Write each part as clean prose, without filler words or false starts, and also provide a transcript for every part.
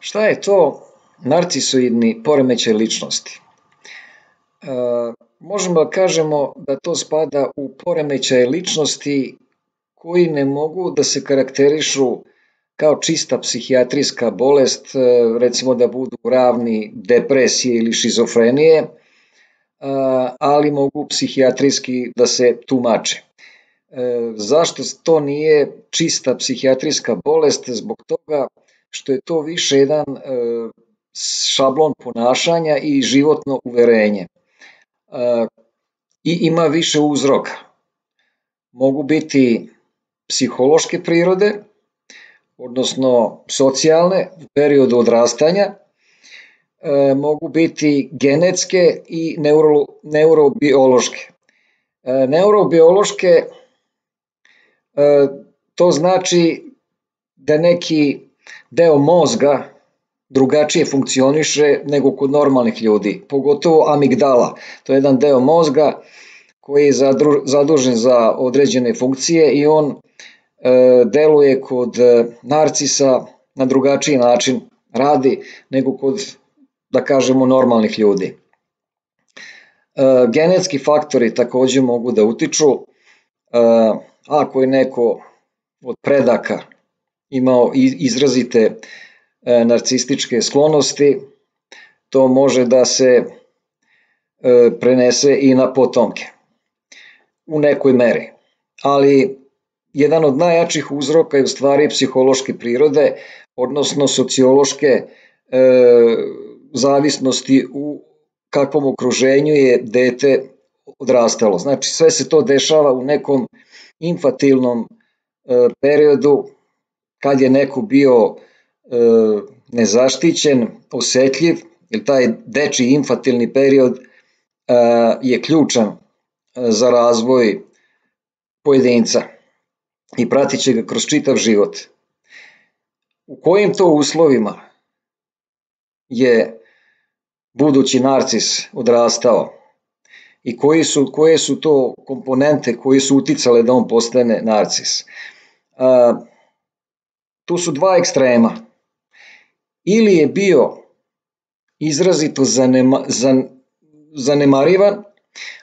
Šta je to narcisoidni poremećaj ličnosti? Možemo da kažemo da to spada u poremećaje ličnosti koji ne mogu da se karakterišu kao čista psihijatrijska bolest, recimo da budu ravni depresije ili šizofrenije, ali mogu psihijatrijski da se tumače. Zašto to nije čista psihijatrijska bolest? Zbog toga što je to više jedan šablon ponašanja i životno uverenje. I ima više uzroka. Mogu biti psihološke prirode, odnosno socijalne u periodu odrastanja, mogu biti genetske i neurobiološke. Neurobiološke to znači da neki deo mozga drugačije funkcioniše nego kod normalnih ljudi, pogotovo amigdala. To je jedan deo mozga koji je zadužen za određene funkcije i on deluje kod narcisa na drugačiji način radi nego kod, da kažemo, normalnih ljudi. Genetski faktori takođe mogu da utiču. Ako je neko od predaka imao izrazite narcističke sklonosti, to može da se prenese i na potomke u nekoj meri. Ali jedan od najjačih uzroka je u stvari psihološke prirode, odnosno sociološke zavisnosti u kakvom okruženju je dete odrastalo. Znači sve se to dešava u nekom infantilnom periodu kad je neko bio nezaštićen, osetljiv, jer taj dečiji infantilni period je ključan za razvoj pojedinca i pratit će ga kroz čitav život. U kojim to uslovima je budući narcis odrastao i koje su to komponente koje su uticale da on postane narcis? Tu su dva ekstrema. Ili je bio izrazito zanemarivan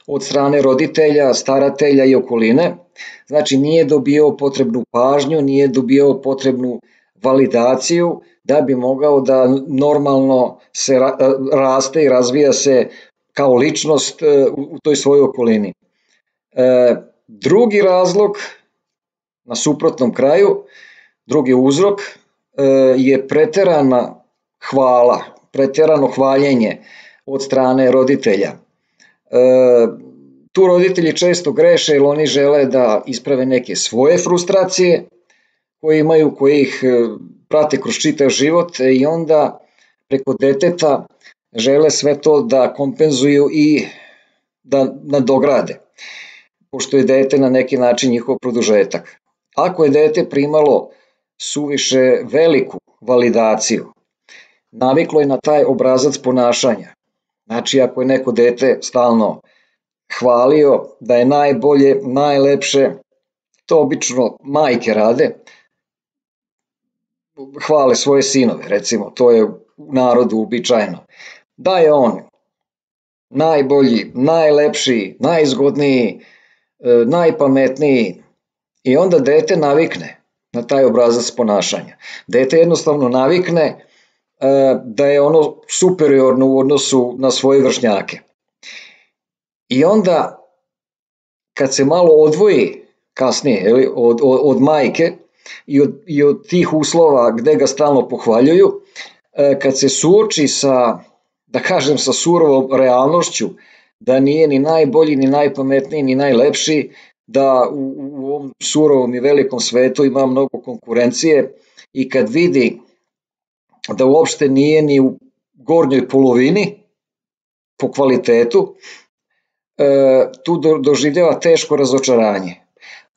od strane roditelja, staratelja i okoline, znači nije dobio potrebnu pažnju, nije dobio potrebnu validaciju da bi mogao da normalno se raste i razvija se kao ličnost u toj svojoj okolini. Drugi razlog, na suprotnom kraju, drugi uzrok je preterana hvala, preterano hvaljenje od strane roditelja. Tu roditelji često greše jer oni žele da isprave neke svoje frustracije koje imaju, koje ih prate kroz čitav život i onda preko deteta žele sve to da kompenzuju i da nadograde, pošto je dete na neki način njihov produžetak. Ako je dete primalo suviše veliku validaciju, naviklo je na taj obrazac ponašanja. Znači ako je neko dete stalno hvalio da je najbolje, najlepše, to obično majke rade, hvale svoje sinove, recimo, to je u narodu uobičajeno, da je on najbolji, najlepši, najzgodniji, najpametniji i onda dete navikne na taj obrazac ponašanja. Dete jednostavno navikne da je ono superiorno u odnosu na svoje vršnjake. I onda kad se malo odvoji kasnije od majke i od tih uslova gde ga stalno pohvaljuju, kad se suoči sa, da kažem, sa surovom realnošću, da nije ni najbolji, ni najpametniji, ni najlepši, da u ovom surovom i velikom svetu ima mnogo konkurencije i kad vidi da uopšte nije ni u gornjoj polovini po kvalitetu, tu doživljava teško razočaranje.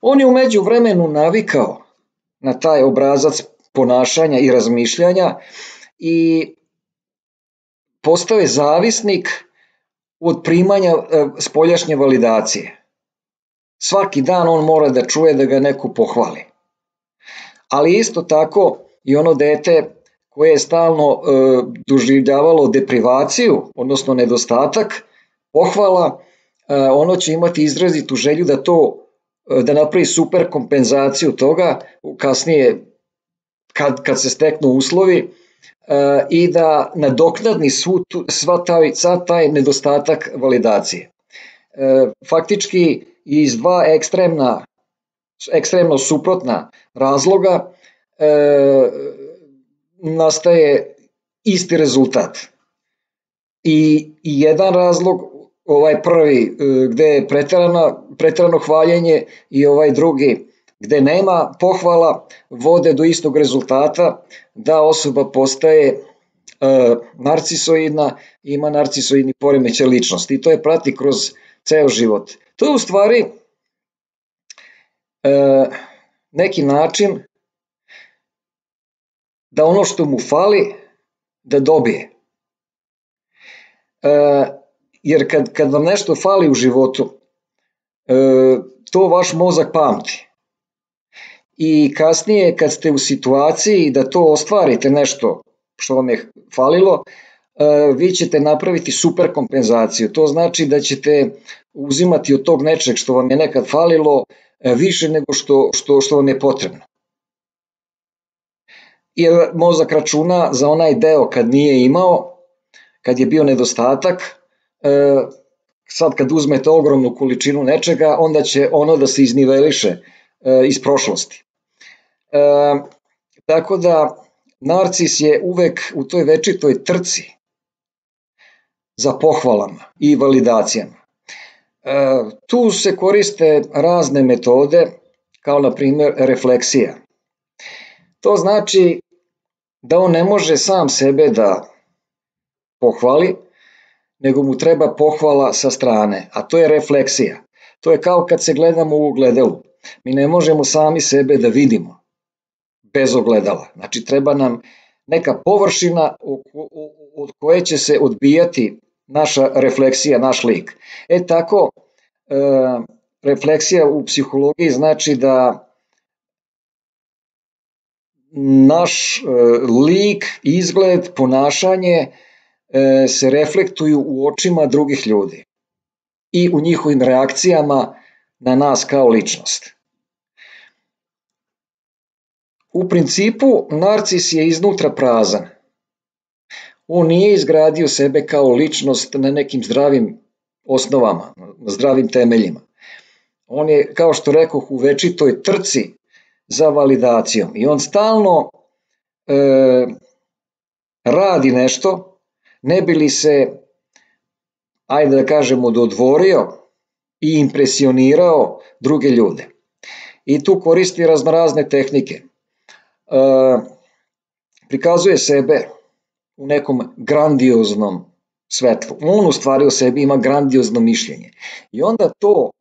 On je u međuvremenu navikao na taj obrazac ponašanja i razmišljanja i postao je zavisnik od primanja spoljašnje validacije. Svaki dan on mora da čuje da ga neko pohvali. Ali isto tako i ono dete koje je stalno doživljavalo deprivaciju, odnosno nedostatak pohvala, ono će imati izrazitu želju da napravi super kompenzaciju toga kasnije kad se steknu uslovi i da nadoknadi sav taj nedostatak validacije. Faktički iz dva ekstremno suprotna razloga nastaje isti rezultat. I jedan razlog, ovaj prvi gde je preterano hvaljenje i ovaj drugi gde nema pohvala, vode do istog rezultata, da osoba postaje narcisoidna, ima narcisoidni poremećaj ličnosti i to je prati kroz ceo život. To je u stvari neki način da ono što mu fali da dobije. Jer kad vam nešto fali u životu, to vaš mozak pamti. I kasnije kad ste u situaciji da to ostvarite nešto što vam je falilo, vi ćete napraviti super kompenzaciju. To znači da ćete uzimati od tog nečeg što vam je nekad falilo više nego što vam je potrebno. Jer mozak računa za onaj deo kad nije imao, kad je bio nedostatak, sad kad uzmete ogromnu količinu nečega, onda će ono da se izniveliše iz prošlosti. Tako da narcis je uvek u toj večitoj trci za pohvalama i validacijama. Tu se koriste razne metode, kao na primjer refleksija. To znači da on ne može sam sebe da pohvali, nego mu treba pohvala sa strane, a to je refleksija. To je kao kad se gledamo u ogledalu. Mi ne možemo sami sebe da vidimo bez ogledala. Znači treba nam neka površina od koje će se odbijati naša refleksija, naš lik. Tako, refleksija u psihologiji znači da naš lik, izgled, ponašanje se reflektuju u očima drugih ljudi i u njihovim reakcijama na nas kao ličnost. U principu, narcis je iznutra prazan. On nije izgradio sebe kao ličnost na nekim zdravim osnovama, na zdravim temeljima. On je, kao što rekoh, u večitoj trci za validacijom i on stalno radi nešto ne bi li se, ajde da kažemo, dodvorio i impresionirao druge ljude. I tu koristi raznorazne tehnike. Prikazuje sebe u nekom grandioznom svetlu. On u stvari o sebi ima grandiozno mišljenje. I onda to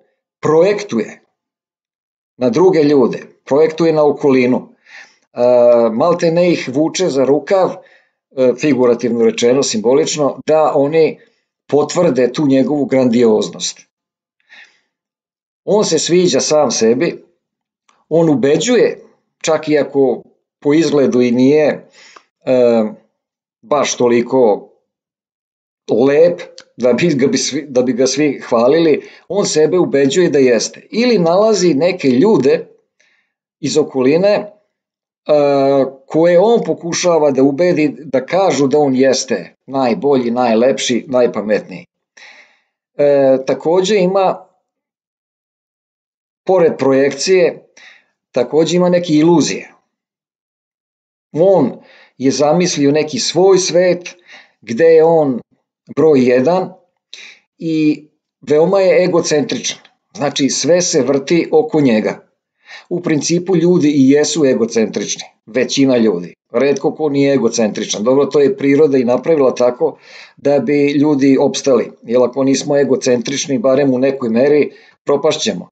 projektuje na druge ljude, projektuje na okolinu. Malte ne ih vuče za rukav, figurativno rečeno, simbolično, da oni potvrde tu njegovu grandioznost. On se sviđa sam sebi, on ubeđuje, čak i ako po izgledu i nije baš toliko lep da bi ga svi hvalili, on sebe ubeđuje da jeste. Ili nalazi neke ljude iz okoline koje on pokušava da ubedi da kažu da on jeste najbolji, najlepši, najpametniji. Takođe ima, pored projekcije, takođe ima neke iluzije. On je zamislio neki svoj svet gde je on broj 1 i veoma je egocentričan. Znači sve se vrti oko njega. U principu ljudi i jesu egocentrični, većina ljudi. Retko ko nije egocentričan. Dobro, to je priroda i napravila tako da bi ljudi opstali. Jer ako nismo egocentrični, barem u nekoj meri, propašćemo.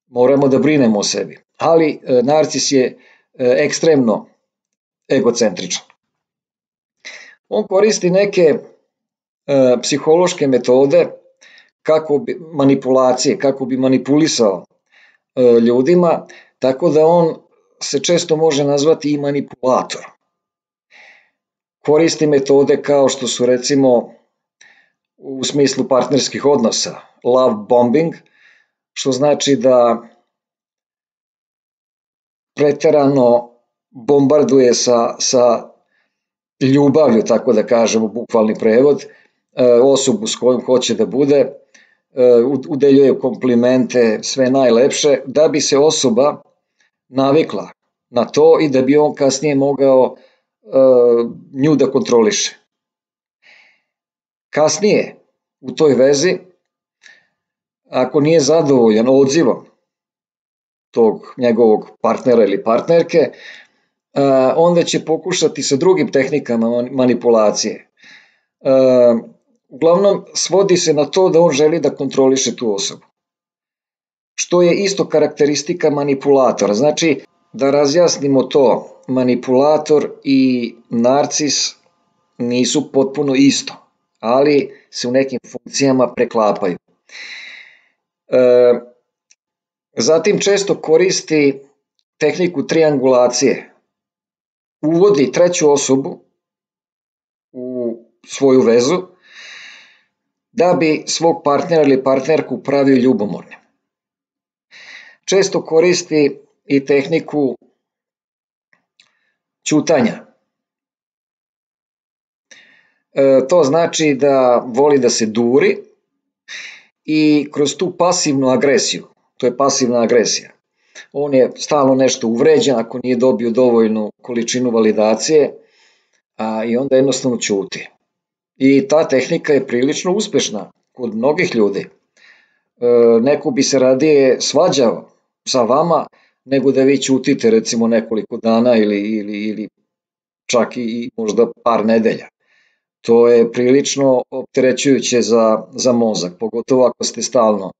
Moramo da brinemo o sebi. Ali narcis je ekstremno egocentričan. On koristi neke psihološke metode manipulacije, kako bi manipulisao ljudima, tako da on se često može nazvati i manipulator. koristi metode kao što su recimo u smislu partnerskih odnosa love bombing, što znači da preterano bombarduje sa ljubavlju, tako da kažemo, bukvalni prevod, osobu s kojom hoće da bude, udeljuje komplimente, sve najlepše, da bi se osoba navikla na to i da bi on kasnije mogao nju da kontroliše. Kasnije u toj vezi, ako nije zadovoljan odzivom tog njegovog partnera ili partnerke, onda će pokušati sa drugim tehnikama manipulacije. Uglavnom, svodi se na to da on želi da kontroliše tu osobu, što je isto karakteristika manipulatora. Znači, da razjasnimo to, manipulator i narcis nisu potpuno isto, ali se u nekim funkcijama preklapaju. Zatim često koristi tehniku triangulacije, uvodi treću osobu u svoju vezu da bi svog partnera ili partnerku pravio ljubomornim. Često koristi i tehniku ćutanja. To znači da voli da se duri i kroz tu pasivnu agresiju, to je pasivna agresija. On je stalno nešto uvređen ako nije dobio dovoljnu količinu validacije, i onda jednostavno ćuti. I ta tehnika je prilično uspešna kod mnogih ljudi. Neko bi se radije svađao sa vama nego da vi ćutite recimo nekoliko dana ili čak i možda par nedelja. To je prilično opterećujuće za mozak, pogotovo ako ste stalno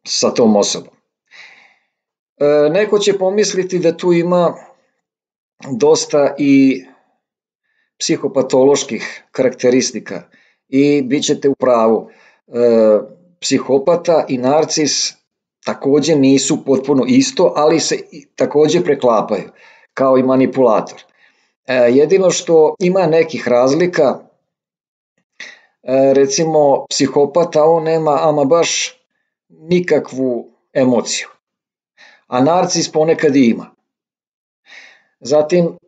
sa tom osobom. Neko će pomisliti da tu ima dosta i psihopatoloških karakteristika i bit ćete u pravu. Psihopata i narcis takođe nisu potpuno isto, ali se takođe preklapaju, kao i manipulator. Jedino što ima nekih razlika, recimo psihopata, on nema ama baš nikakvu emociju, a narcis ponekad ima. Zatim,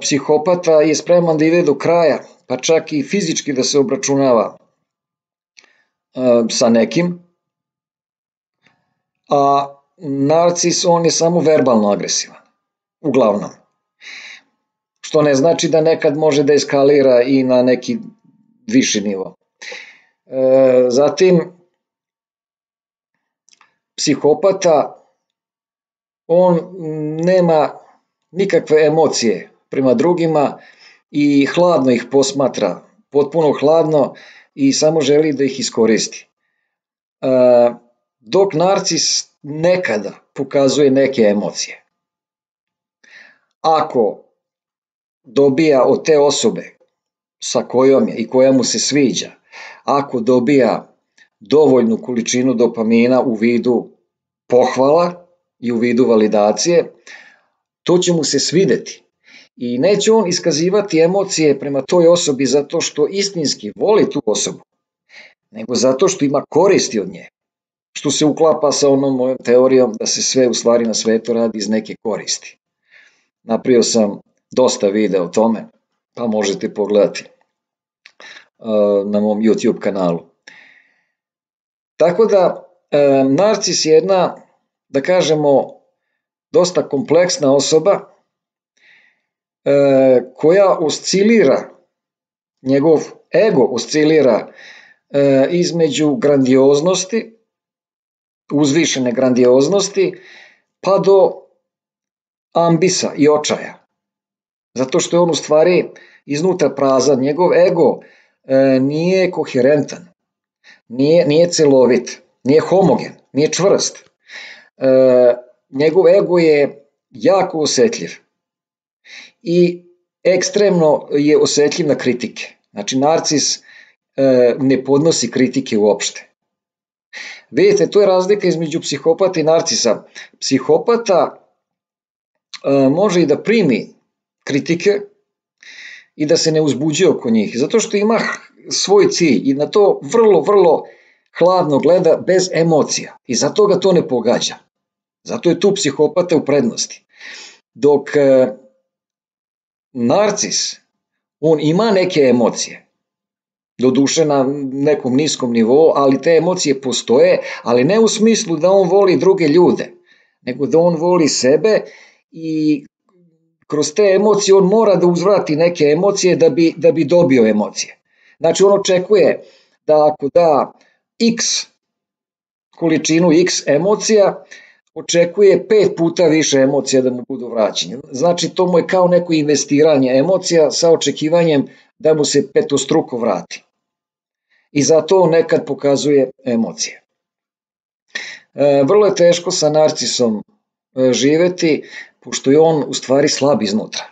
psihopata je spreman da ide do kraja, pa čak i fizički da se obračunava sa nekim, a narcis on je samo verbalno agresivan, uglavnom. Što ne znači da nekad može da eskalira i na neki viši nivo. Zatim, psihopata, on nema nikakve emocije prema drugima i hladno ih posmatra, potpuno hladno i samo želi da ih iskoristi. Dok narcis nekada pokazuje neke emocije. Ako dobija od te osobe sa kojom je i koja mu se sviđa, ako dobija dovoljnu količinu dopamina u vidu pohvala i u vidu validacije, to će mu se svideti i neće on iskazivati emocije prema toj osobi zato što istinski voli tu osobu, nego zato što ima koristi od nje, što se uklapa sa onom mojom teorijom da se sve u stvari na svetu radi iz neke koristi. Napravio sam dosta videa o tome, pa možete pogledati na mom YouTube kanalu. Tako da, narcis je jedna, da kažemo, dosta kompleksna osoba koja oscilira, njegov ego oscilira između grandioznosti, uzvišene grandioznosti, pa do ambisa i očaja. Zato što je on u stvari iznutra prazan, njegov ego nije koherentan, nije celovit, nije homogen, nije čvrst. Njegov ego je jako osetljiv i ekstremno je osetljiv na kritike. Znači, narcis ne podnosi kritike uopšte. Vidite, tu je razlika između psihopata i narcisa. Psihopata može i da primi kritike i da se ne uzbuđuje oko njih, zato što ima svoj cilj i na to vrlo, vrlo hladno gleda bez emocija i zato ga to ne pogađa. Zato je tu psihopata u prednosti. Dok narcis, on ima neke emocije, doduše na nekom niskom nivou, ali te emocije postoje, ali ne u smislu da on voli druge ljude, nego da on voli sebe i kroz te emocije on mora da uzvrati neke emocije da bi dobio emocije. Znači on očekuje da ako da x količinu x emocija, očekuje 5 puta više emocija da mu budu vraćene. Znači to mu je kao neko investiranje emocija sa očekivanjem da mu se petostruko vrati. I zato on nekad pokazuje emocije. Vrlo je teško sa narcisom živeti, pošto je on u stvari slab iznutra.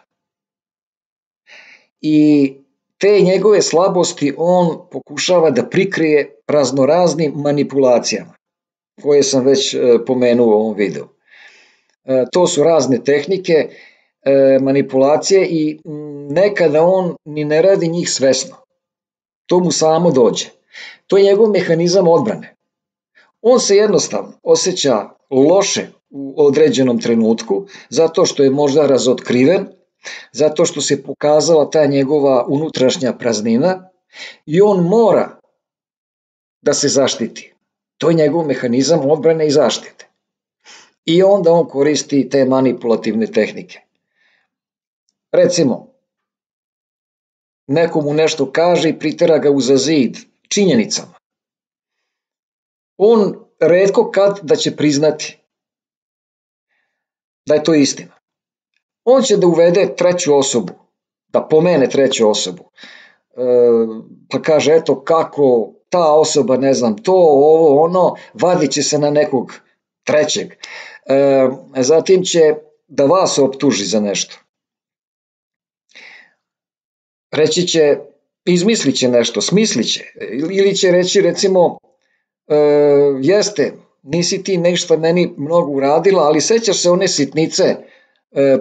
I te njegove slabosti on pokušava da prikrije raznoraznim manipulacijama, koje sam već pomenuo u ovom videu. To su razne tehnike, manipulacije i nekada on ni ne radi njih svesno. To mu samo dođe. To je njegov mehanizam odbrane. On se jednostavno osjeća loše u određenom trenutku, zato što je možda razotkriven, zato što se pokazala ta njegova unutrašnja praznina i on mora da se zaštiti. To je njegov mehanizam odbrane i zaštite. I onda on koristi te manipulativne tehnike. Recimo, nekomu nešto kaže i pritera ga uza zid činjenicama. On retko kad da će priznati da je to istina. On će da uvede treću osobu, da pomene treću osobu, pa kaže eto kako ta osoba, ne znam, to, ovo, ono, vadit će se na nekog trećeg. Zatim će da vas optuži za nešto. Reći će, izmislit će nešto, smislit će, ili će reći recimo, jeste, nisi ti nešto meni mnogo uradila, ali sećaš se one sitnice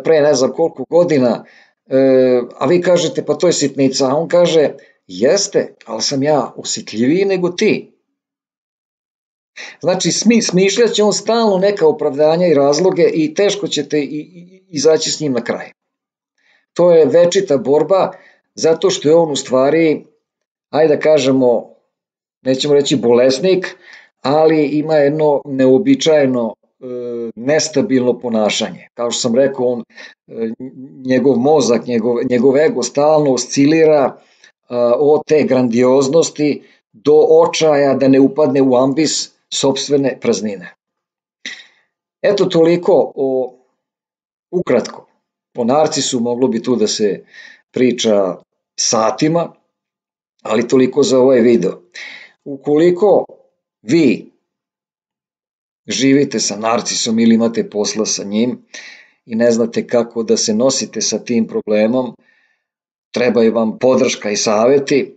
pre ne znam koliko godina, a vi kažete pa to je sitnica, a on kaže jeste, ali sam ja osjetljiviji nego ti. Znači smišljat će on stalno neka opravdanja i razloge i teško ćete izaći s njim na kraj. To je večita borba zato što je on u stvari, ajde da kažemo, nećemo reći bolesnik, ali ima jedno neobičajeno nestabilno ponašanje. Kao što sam rekao, njegov mozak, njegov ego stalno oscilira od te grandioznosti do očaja da ne upadne u ambis sopstvene praznine. Eto toliko ukratko. O narcisu moglo bi tu da se priča satima, ali toliko za ovaj video. Ukoliko vi živite sa narcisom ili imate posla sa njim i ne znate kako da se nosite sa tim problemom, trebaju vam podrška i saveti,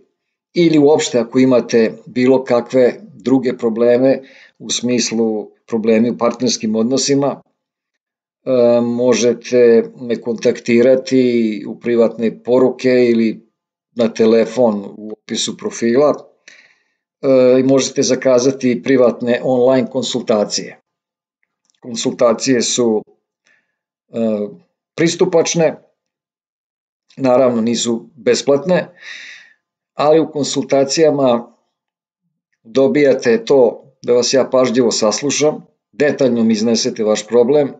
ili uopšte ako imate bilo kakve druge probleme u smislu problemi u partnerskim odnosima, možete me kontaktirati u privatne poruke ili na telefon u opisu profila i možete zakazati privatne online konsultacije. Konsultacije su pristupačne, naravno nisu besplatne, ali u konsultacijama dobijate to da vas ja pažljivo saslušam, detaljno mi iznesete vaš problem,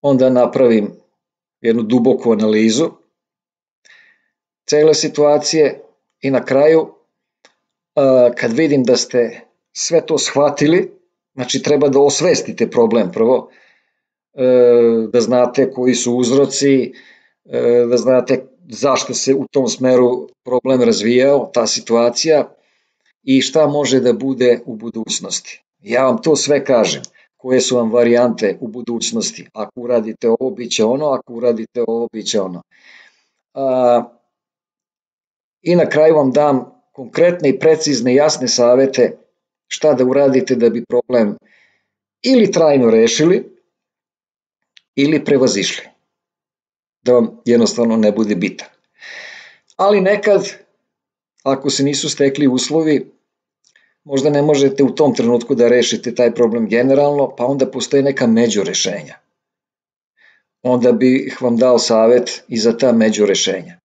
onda napravim jednu duboku analizu cele situacije i na kraju, kad vidim da ste sve to shvatili, znači treba da osvestite problem prvo, da znate koji su uzroci, da znate zašto se u tom smeru problem razvijao, ta situacija i šta može da bude u budućnosti. Ja vam to sve kažem, koje su vam varijante u budućnosti. Ako uradite ovo, bit će ono, ako uradite ovo, bit će ono. I na kraju vam dam konkretne i precizne i jasne savete šta da uradite da bi problem ili trajno rešili ili prevazišli. da vam jednostavno ne bude bitan. Ali nekad, ako se nisu stekli uslovi, možda ne možete u tom trenutku da rešite taj problem generalno, pa onda postoje neka međurešenja. Onda bih vam dao savet i za ta međurešenja.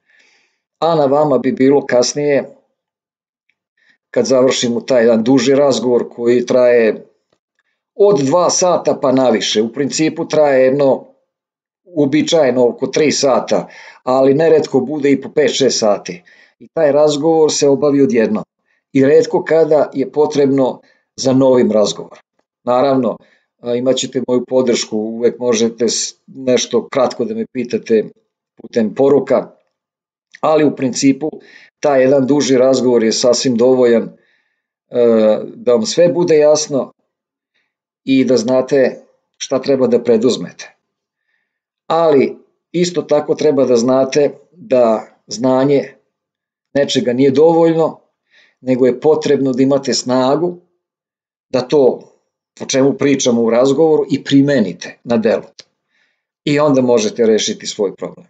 A na vama bi bilo kasnije, kad završimo taj jedan duži razgovor koji traje od 2 sata pa naviše, u principu traje jedno uobičajeno oko 3 sata, ali neretko bude i po 5-6 sati. I taj razgovor se obavi odjednom. I retko kada je potrebno za novim razgovorom. Naravno, imat ćete moju podršku, uvek možete nešto kratko da me pitate putem poruka, ali u principu taj jedan duži razgovor je sasvim dovoljan da vam sve bude jasno i da znate šta treba da preduzmete. Ali isto tako treba da znate da znanje nečega nije dovoljno, nego je potrebno da imate snagu da to o čemu pričamo u razgovoru i primenite na delu. I onda možete rešiti svoj problem.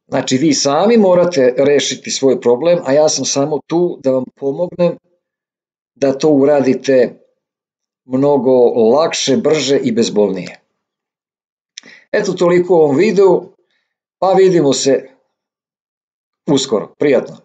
Znači, vi sami morate rešiti svoj problem, a ja sam samo tu da vam pomognem da to uradite mnogo lakše, brže i bezbolnije. Eto toliko u ovom videu, pa vidimo se uskoro. Prijatno.